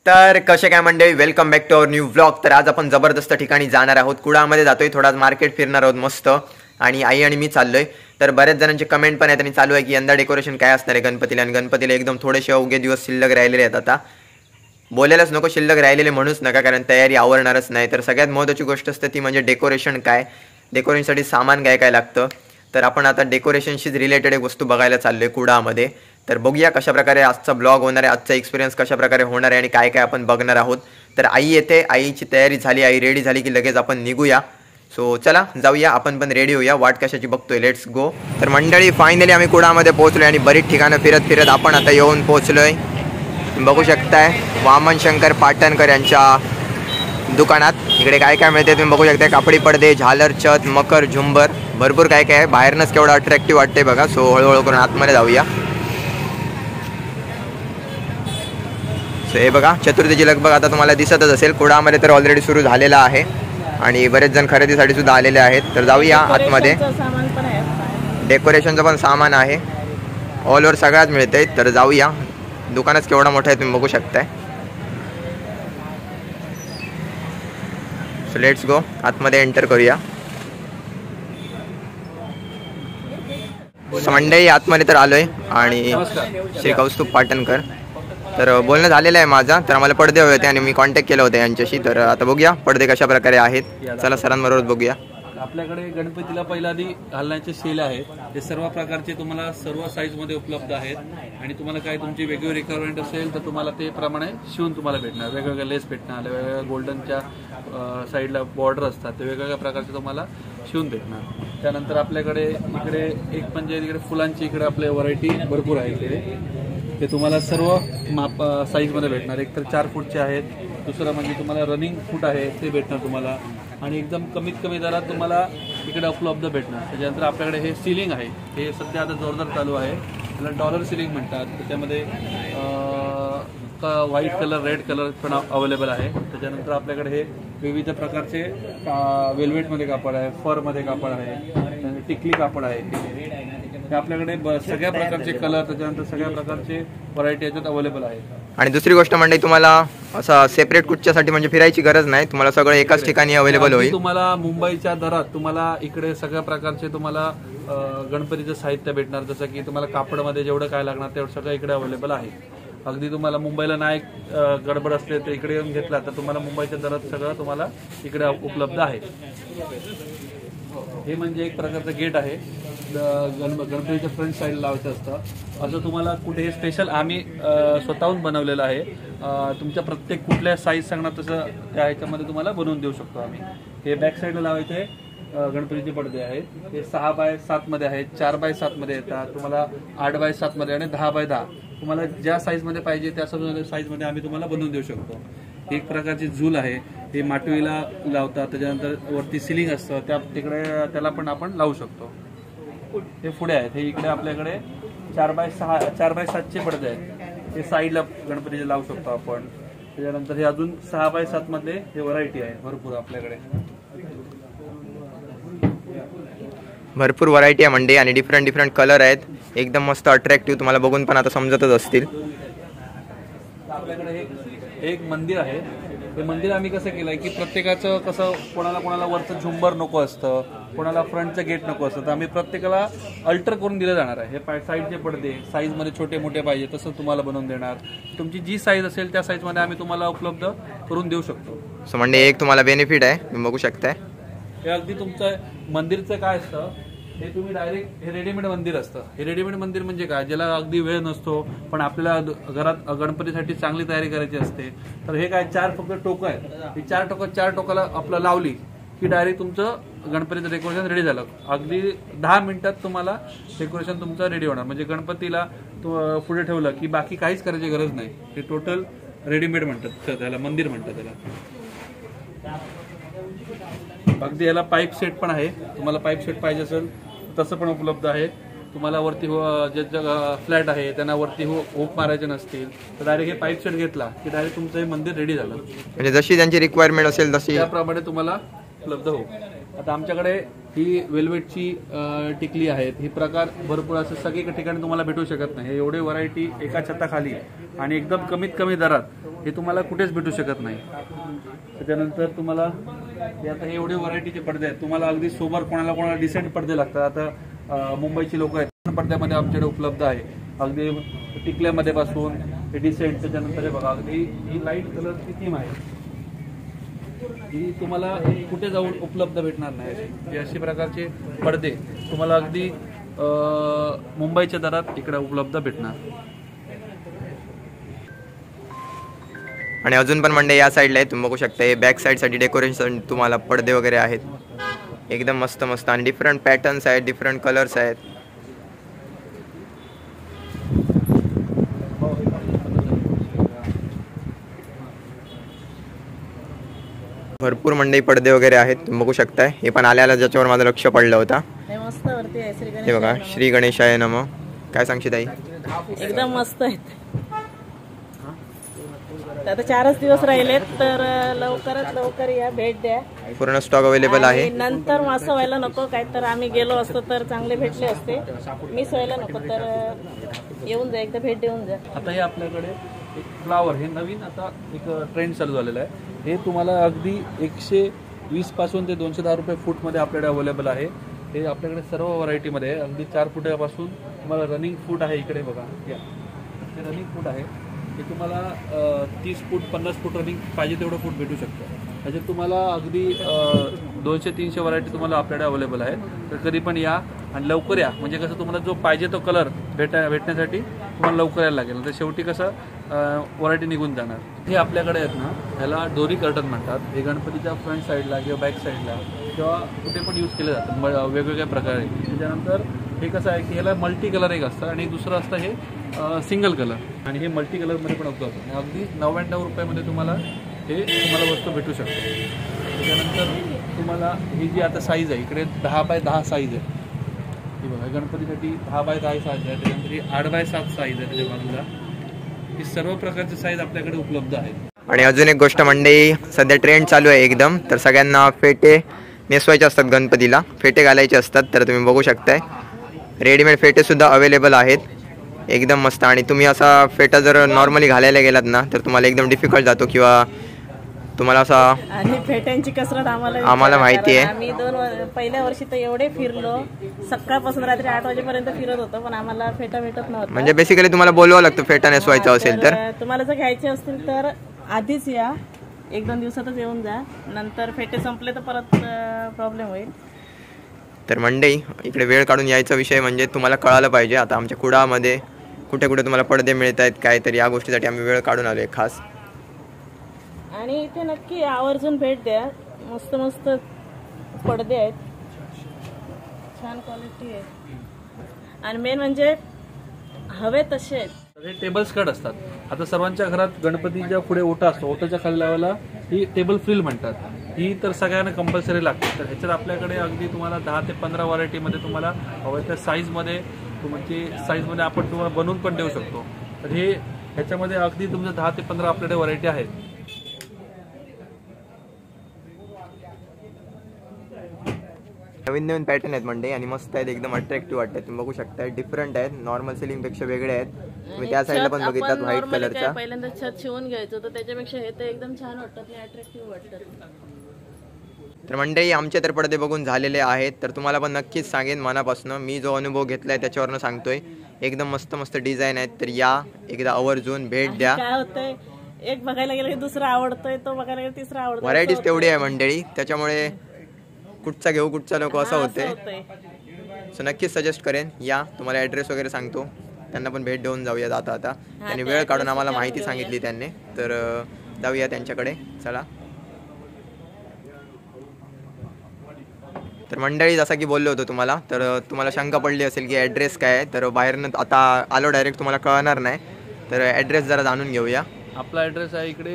तर कसे काय मंडळी, welcome back to our new vlog. तर आज आपण जबरदस्त ठिकाणी जाणार आहोत. कुडाळमध्ये जातोय, थोडा मार्केट फिरणार आहोत मस्त. आणि आई आणि मी चाललोय. तर बऱ्याच जणांचे कमेंट पण आहेत आणि चालू आहे की यंदा डेकोरेशन काय असणार आहे गणपतीला. आणि गणपतीला एकदम थोडेसे अवघे दिवस शिल्लक राहिलेले आहेत. आता बोलायलाच नको शिल्लक राहिलेले म्हणूच नका, कारण तयारी आवरणारच नाही. तर सगळ्यात महत्त्वाची गोष्ट असते ती म्हणजे डेकोरेशन. डेकोरेशनसाठी सामान काय लागतं. तर आपण आता डेकोरेशनशीच रिलेटेड एक वस्तू बघायला चाललोय कुडाळमध्ये. तर बघूया कशाप्रकारे आजचा ब्लॉग होणार आहे, आजचा एक्सपिरियन्स कशाप्रकारे होणार आहे आणि काय आपण बघणार आहोत. तर आई येते, आईची तयारी झाली, आई रेडी झाली की लगेच आपण निघूया. सो चला जाऊया, आपण पण रेडी होऊया. वाट कशाची बघतोय, लेट्स गो. तर मंडळी फायनली आम्ही कुडाळमध्ये पोहोचलोय आणि बरीच ठिकाणं फिरत फिरत आपण आता येऊन पोहोचलोय. बघू शकताय वामन शंकर पाटणकर यांच्या दुकानात. इकडे काय मिळते तुम्ही बघू शकता. कापडी पडदे, झालर, छत, मकर, झुंबर, भरपूर काय आहे. बाहेरनंच केवढं अट्रॅक्टिव्ह वाटते बघा. सो हळूहळू करून आतमध्ये जाऊया. हे बघा चतुर्थीची लगबग आता तुम्हाला दिसतच असेल. कुडाळमध्ये तर ऑलरेडी सुरू झालेला आहे आणि बरेच जण खरेदीसाठी सुद्धा आलेले आहेत. तर जाऊया आतमध्ये. डेकोरेशनचं पण सामान आहे, ऑल ओव्हर सगळ्यात मिळते. तर जाऊया. दुकानच केवढा मोठा आहे तुम्ही बघू शकताय. सो लेट्स गो, आतमध्ये एंटर करूया. मंडई आतमध्ये तर आलोय आणि श्री कौस्तुभ पाटणकर तर बोलणं झालेलं आहे माझा. तर आम्हाला पडदे हवे होते आणि मी कॉन्टॅक्ट केलं होतं यांच्याशी. तर आता बघूया पडदे कशा प्रकारे आहेत. चला सरांबरोबर बघूया. आपल्याकडे गणपतीला पहिला आधी घालण्याचे शेल आहेत. ते सर्व प्रकारचे तुम्हाला सर्व साईजमध्ये उपलब्ध आहेत. आणि तुम्हाला काय तुमची वेगवेगळी रिक्वायरमेंट असेल तर तुम्हाला ते प्रमाणे शिवून तुम्हाला भेटणार. वेगवेगळ्या लेस भेटणार, वेगवेगळ्या गोल्डनच्या साईडला बॉर्डर असतात, ते वेगवेगळ्या प्रकारचे तुम्हाला शिवून भेटणार. त्यानंतर आपल्याकडे इकडे एक म्हणजे इकडे फुलांची इकडे आपल्या व्हरायटी भरपूर आहे. इकडे ते तुम्हाला सर्व माप साईजमध्ये भेटणार. एक तर 4 फूटचे आहेत, दुसरं म्हणजे तुम्हाला रनिंग फूट आहे ते भेटणार तुम्हाला. आणि एकदम कमीत कमी दरात तुम्हाला इकडे उपलब्ध भेटणार. त्याच्यानंतर आपल्याकडे हे सिलिंग आहे, हे सध्या आता जोरदार चालू आहे. त्याला डॉलर सिलिंग म्हणतात. त्याच्यामध्ये व्हाईट कलर, रेड कलर पण अवेलेबल आहे. त्याच्यानंतर आपल्याकडे हे विविध प्रकारचे वेल्वेटमध्ये कापड आहे, फरमध्ये कापड आहे, टिकली कापड आहे. हे आपल्याकडे सगळ्या प्रकारचे कलर, त्याच्यानंतर सगळ्या प्रकारचे व्हरायटी याच्यात अवेलेबल आहे. आणि दुसरी गोष्ट म्हणजे तुम्हाला असं सेपरेट कुठच्यासाठी म्हणजे फिरायची गरज नाही. तुम्हाला सगळं एकाच ठिकाणी अवेलेबल होईल. तुम्हाला मुंबईच्या दरात तुम्हाला इकडे सगळ्या प्रकारचे तुम्हाला गणपतीचं साहित्य भेटणार. जसं की तुम्हाला कापडमध्ये जेवढं काय लागणार तेवढं सगळं इकडे अवेलेबल आहे. अगदी तुम्हाला मुंबईला नाही गडबड असले तर इकडे येऊन घेतला तर तुम्हाला मुंबईच्या दरात सगळं तुम्हाला इकडे उपलब्ध आहे. हे म्हणजे एक प्रकारचं गेट आहे. गणपतीच्या फ्रंट साईडला लावायचं असतं. असं तुम्हाला कुठे हे स्पेशल आम्ही स्वतःहून बनवलेलं आहे. तुमच्या प्रत्येक कुठल्या साईज सांगणार तसं त्या ह्याच्यामध्ये तुम्हाला बनवून देऊ शकतो आम्ही. हे बॅक साईडला लावायचं आहे. गणपतीचे पडदे आहेत. हे 6x7 मध्ये आहेत, 4x7 मध्ये येतात. तुम्हाला 8x7 मध्ये आणि 10x10 तुम्हाला ज्या साईजमध्ये पाहिजे त्या साईजमध्ये आम्ही तुम्हाला बनवून देऊ शकतो. एक प्रकारची झूल आहे, हे माटवीला लावतात. त्याच्यानंतर वरती सिलिंग असतं, त्या तिकडे त्याला पण आपण लावू शकतो. हे पुढे आहेत. हे इकडे आपल्याकडे 4x7चे पडदे आहेत. हे साईडला गणपतीचे लावू शकतो आपण. त्याच्यानंतर हे अजून 6x7 मध्ये हे व्हरायटी आहे भरपूर आपल्याकडे. भरपूर व्हरायटी आहे मंडई आणि डिफरंट कलर आहेत. एकदम मस्त अट्रॅक्टिव्ह, तुम्हाला बघून पण आता समजतच असतील. आपल्याकडे एक मंदिर आहे. हे मंदिर आम्ही कसं केलंय की प्रत्येकाचं कसं कोणाला वरचं झुंबर नको असतं, कोणाला फ्रंटचं गेट नको असतं. तर आम्ही प्रत्येकाला अल्टर करून दिलं जाणार आहे. हे साईडचे पडदे साईजमध्ये छोटे मोठे पाहिजे तसं तुम्हाला बनवून देणार. तुमची जी साईज असेल त्या साईजमध्ये आम्ही तुम्हाला उपलब्ध करून देऊ शकतो. सो म्हणजे एक तुम्हाला बेनिफिट आहे, तुम्ही बघू शकताय. हे अगदी तुमचं मंदिरचं काय असतं, हे तुम्ही डायरेक्ट हे रेडीमेड मंदिर असतं. हे रेडीमेड मंदिर म्हणजे काय, ज्याला अगदी वेळ नसतो पण आपल्याला घरात गणपतीसाठी चांगली तयारी करायची असते. तर हे काय 4 फक्त टोकं आहेत. ही 4 टोकाला आपलं लावली की डायरेक्ट तुमचं गणपतीचं डेकोरेशन रेडी झालं. अगदी 10 मिनिटात तुम्हाला डेकोरेशन तुमचं रेडी होणार. म्हणजे गणपतीला पुढे ठेवलं की बाकी काहीच करायची गरज नाही. हे टोटल रेडीमेड म्हणतात त्याला, मंदिर म्हणतात त्याला. अगदी याला पाईप सेट पण आहे. तुम्हाला पाईप सेट पाहिजे असेल तसं पण उपलब्ध आहे. तुम्हाला वरती जे फ्लॅट आहे त्यांना वरती होप मारायचे नसतील तर डायरेक्ट हे पाईप सेट घेतला की डायरेक्ट तुमचं हे मंदिर रेडी झालं. म्हणजे जशी त्यांची रिक्वायरमेंट असेल तशी त्याप्रमाणे तुम्हाला उपलब्ध होईल. आता आमच्याकडे ही वेल्वेटची टिकली आहेत. ही प्रकार भरपूर असं सगळी ठिकाणी तुम्हाला भेटू शकत नाही. हे एवढे व्हरायटी एका छताखाली आणि एकदम कमीत कमी दरात हे तुम्हाला कुठेच भेटू शकत नाही. त्याच्यानंतर तुम्हाला हे आता हे एवढे व्हरायटीचे पडदे आहेत. तुम्हाला अगदी सोबर कोणाला डिसेंट पडदे लागतात. आता मुंबईची लोक आहेत, पडद्यामध्ये आमच्याकडे उपलब्ध आहे. अगदी टिकल्यामध्ये पासून हे डिसेंट. त्याच्यानंतर हे बघा अगदी ही लाईट कलरची थीम आहे. ही तुम्हाला कुठे जाऊन उपलब्ध भेटणार नाही. हे अशा प्रकारचे पडदे तुम्हाला अगदी मुंबईच्या दरात इकडे उपलब्ध भेटणार. आणि अजून पण मंडळी या साईडला आहे, तुम्ही बघू शकता. हे बॅक साईडसाठी डेकोरेशन तुम्हाला पडदे वगैरे आहेत. एकदम मस्त मस्त आणि डिफरंट पॅटर्न्स आहेत, डिफरंट कलर्स आहेत. भरपूर मंडई पडदे वगैरे आहेत, तुम्ही बघू शकताय. हे पण आल्याला ज्याच्यावर माझं लक्ष पडलं होतं. हे बघा, श्री गणेशाय नमः. काय सांगशील ताई? एकदम मस्त आहेत. आता 4च दिवस राहिलेत, तर लवकरात लवकर या, भेट द्या. पूर्ण स्टॉक अवेलेबल आहे. नंतर असं व्हायला नको काय, तर आम्ही गेलो असतो तर चांगले भेटले असते. मिस व्हायला नको, तर येऊन जा, एकदा भेट देऊन जा. आता हे आपल्याकडे एक फ्लावर, हे नवीन आता एक ट्रेंड चालू झालेला आहे. हे तुम्हाला अगदी 120 पासून ते 210 रुपये फूटमध्ये आपल्याकडे अवेलेबल आहे. हे आपल्याकडे सर्व व्हरायटीमध्ये आहे. अगदी 4 फुटापासून तुम्हाला रनिंग फूट आहे. इकडे बघा, हे रनिंग फूट आहे. हे तुम्हाला 30 फूट 50 फूट रनिंग पाहिजे तेवढं फूट भेटू शकतं. त्याच्यात तुम्हाला अगदी 200-300 व्हरायटी तुम्हाला आपल्याकडे अवेलेबल आहेत. तर कधी पण या आणि लवकर या, म्हणजे कसं तुम्हाला जो पाहिजे तो कलर भेटण्यासाठी तुम्हाला लवकर यायला लागेल. तर शेवटी कसं व्हरायटी निघून जाणार. हे आपल्याकडे आहेत ना, ह्याला डोरी कर्टन म्हणतात. हे गणपतीच्या फ्रंट साईडला किंवा बॅक साईडला किंवा कुठे पण यूज केले जातात वेगवेगळ्या प्रकारे. त्याच्यानंतर हे कसं आहे की ह्याला मल्टी कलर एक असतं आणि दुसरं असतं हे सिंगल कलर. आणि हे मल्टी कलरमध्ये पण उपलब्ध होतं. अगदी 99 रुपयामध्ये तुम्हाला वस्तू भेटू शकते. त्याच्यानंतर तुम्हाला ही जी आता साईज आहे, इकडे 10x10 साईज आहे. ही बघा, गणपतीसाठी 10x10 साईज आहे. त्याच्यानंतर ही 8x7 साईज आहे त्याच्या बाजूला. ही सर्व प्रकारचे साईज आपल्याकडे उपलब्ध आहेत. आणि अजून एक गोष्ट मंडळी, सध्या ट्रेंड चालू आहे एकदम. तर सगळ्यांना फेटे नेसवायचे असतात, गणपतीला फेटे घालायचे असतात. तर तुम्ही बघू शकताय रेडीमेड फेटे सुद्धा अवेलेबल आहेत. एकदम मस्त. आणि तुम्ही असा फेटा जर नॉर्मली घालायला गेलात ना, तर तुम्हाला एकदम डिफिकल्ट जातो किंवा तुम्हाला असा. आणि फेट्यांची कसरत आम्हाला माहिती आहे. आम्ही पहिल्या वर्षी तर एवढे फिरलो, सकाळपासून रात्री 8 वाजेपर्यंत फिरत होतो, पण आम्हाला फेटा भेटत नव्हता. म्हणजे बेसिकली तुम्हाला बोलवावं लागतं फेटा नेसवायचा असेल तर. तुम्हाला जर घ्यायचे असतील तर आधीच या, 1-2 दिवसातच येऊन जा. नंतर फेटे संपले तर परत प्रॉब्लेम होईल. तर मंडई इकडे वेळ काढून यायचा विषय म्हणजे तुम्हाला कळालं पाहिजे. आता आमच्या कुडामध्ये कुठे कुठे तुम्हाला पडदे मिळत आहेत काय, तर या गोष्टीसाठी आम्ही वेळ काढून आलो आहे खास. आणि इथे नक्की आवर्जून भेट द्या. मस्त मस्त पडदे आहेत, छान क्वालिटी आहे. आणि मेन म्हणजे हवे तसे आहेत. हे टेबल स्कर्ट असतात. आता सर्वांच्या घरात गणपतीच्या पुढे ओटा असतो, ओटाच्या खाली लावायला ही टेबल फ्रिल म्हणतात. ही तर सगळ्यांना कंपल्सरी लागते. तर ह्याच्यात आपल्याकडे अगदी तुम्हाला 10 ते 15 व्हरायटीमध्ये तुम्हाला हवं त्या साईजमध्ये आपण तुम्हाला बनवून पण देऊ शकतो. तर हे ह्याच्यामध्ये अगदी तुमचं 10 ते 15 आपल्याकडे व्हरायटी आहेत. नवीन नवीन पॅटर्न आहेत मंडई आणि मस्त आहेत, एकदम अट्रॅक्टिव्ह वाटतात. तुम्ही बघू शकता डिफरंट आहेत, नॉर्मल सिलिंग पेक्षा वेगळे आहेत. तुम्ही त्या साईडला पण बघितलात व्हाईट कलरचा. पहिल्यांदा छत शिवून घ्यायचं होतं, त्याच्यापेक्षा हे तर एकदम छान वाटतात आणि अट्रॅक्टिव्ह वाटतात. तर मंडई आमचे तर पडदे बघून झालेले आहेत. तर तुम्हाला पण नक्कीच सांगेन मनापासून, मी जो अनुभव घेतलाय त्याच्यावरनं सांगतोय. एकदम मस्त मस्त डिझाईन आहेत. तर या एकदा आवर्जून भेट द्या. काय होतंय, एक बघायला गेलं की दुसरा आवडतोय, तो बघायला गेला तिसरा आवडतोय. व्हरायटीज तेवढी आहे मंडळी, त्याच्यामुळे कुठचा घेऊ कुठचा नको असं होते. सो नक्कीच सजेस्ट करेन या. तुम्हाला ॲड्रेस वगैरे सांगतो, त्यांना पण भेट देऊन जाऊया जाता आता. त्यांनी वेळ काढून आम्हाला माहिती सांगितली त्यांनी, तर जाऊया त्यांच्याकडे. चला. तर मंडळी जसं की बोललो होतो तुम्हाला, तर तुम्हाला शंका पडली असेल की ॲड्रेस काय आहे, तर बाहेरनं आता आलो डायरेक्ट तुम्हाला कळणार नाही. तर ॲड्रेस जरा जाणून घेऊया. आपला ॲड्रेस आहे इकडे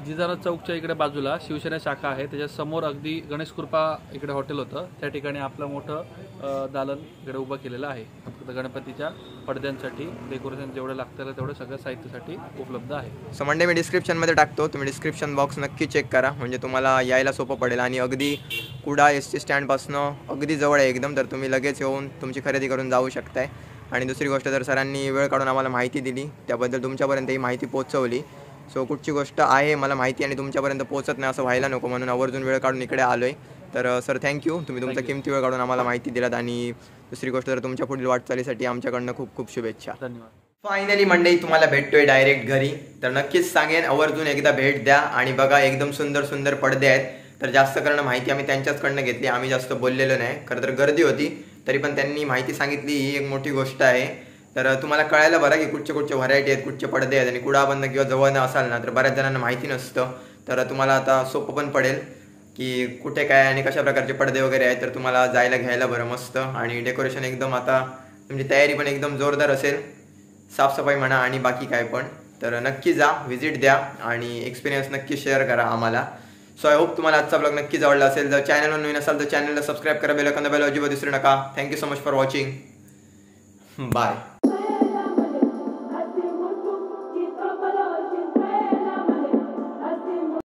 जिजारा चौकच्या इकडे बाजूला शिवसेना शाखा आहे. त्याच्या समोर अगदी गणेश कृपा इकडे हॉटेल होतं, त्या ठिकाणी आपलं मोठं दालन इकडे उभं केलेलं आहे. शकता. गणपतीच्या पडद्यांसाठी डेकोरेशन जेवढं लागतं तेवढं सगळं साहित्यासाठी उपलब्ध आहे. सो मंडे मी डिस्क्रिप्शनमध्ये टाकतो, तुम्ही डिस्क्रिप्शन बॉक्स नक्की चेक करा, म्हणजे तुम्हाला यायला सोपं पडेल. आणि अगदी कुडाळ ST स्टँडपासून अगदी जवळ आहे एकदम, तर तुम्ही लगेच येऊन तुमची खरेदी करून जाऊ शकताय. आणि दुसरी गोष्ट, जर सरांनी वेळ काढून आम्हाला माहिती दिली त्याबद्दल तुमच्यापर्यंत ही माहिती पोहोचवली. सो कुठची गोष्ट आहे मला माहिती आणि तुमच्यापर्यंत पोहोचत नाही असं व्हायला नको, म्हणून आवर्जून वेळ काढून इकडे आलो आहे. तर सर थँक्यू, तुम्ही तुमचा किमती वेळ काढून आम्हाला माहिती दिलात. आणि दुसरी गोष्ट, तर तुमच्या पुढील वाटचालीसाठी आमच्याकडनं खूप खूप शुभेच्छा. धन्यवाद. फायनली मंडळी तुम्हाला भेटतोय डायरेक्ट घरी, तर नक्कीच सांगेन आवर्जून एकदा भेट द्या. आणि बघा एकदम सुंदर सुंदर पडदे आहेत. तर जास्त करणं माहिती आम्ही त्यांच्याचकडनं घेतली, आम्ही जास्त बोललेलो नाही. खरं तर गर्दी होती तरी पण त्यांनी माहिती सांगितली, ही एक मोठी गोष्ट आहे. तर तुम्हाला कळायला बरं की कुठचे व्हरायटी आहेत, कुठचे पडदे आहेत. आणि कुडाबंद किंवा जवळनं असाल ना तर बऱ्याच जणांना माहिती नसतं, तर तुम्हाला आता सोपं पण पडेल की कुठे काय आणि कशा प्रकारचे पडदे वगैरे आहेत. तर तुम्हाला जायला घ्यायला बरं मस्त. आणि डेकोरेशन एकदम आता तुमची तयारी पण एकदम जोरदार असेल, साफसफाई म्हणा आणि बाकी काय पण. तर नक्की जा, व्हिजिट द्या आणि एक्सपिरियन्स नक्की शेअर करा आम्हाला. सो आय होप तुम्हाला आजचा ब्लॉग नक्कीच आवडला असेल. जर चॅनलवर नवीन असाल तर चॅनलला सबस्क्राईब करा, बेल आयकॉन दाबायला अजिबात विसरू नका. Thank you so much for watching. Bye.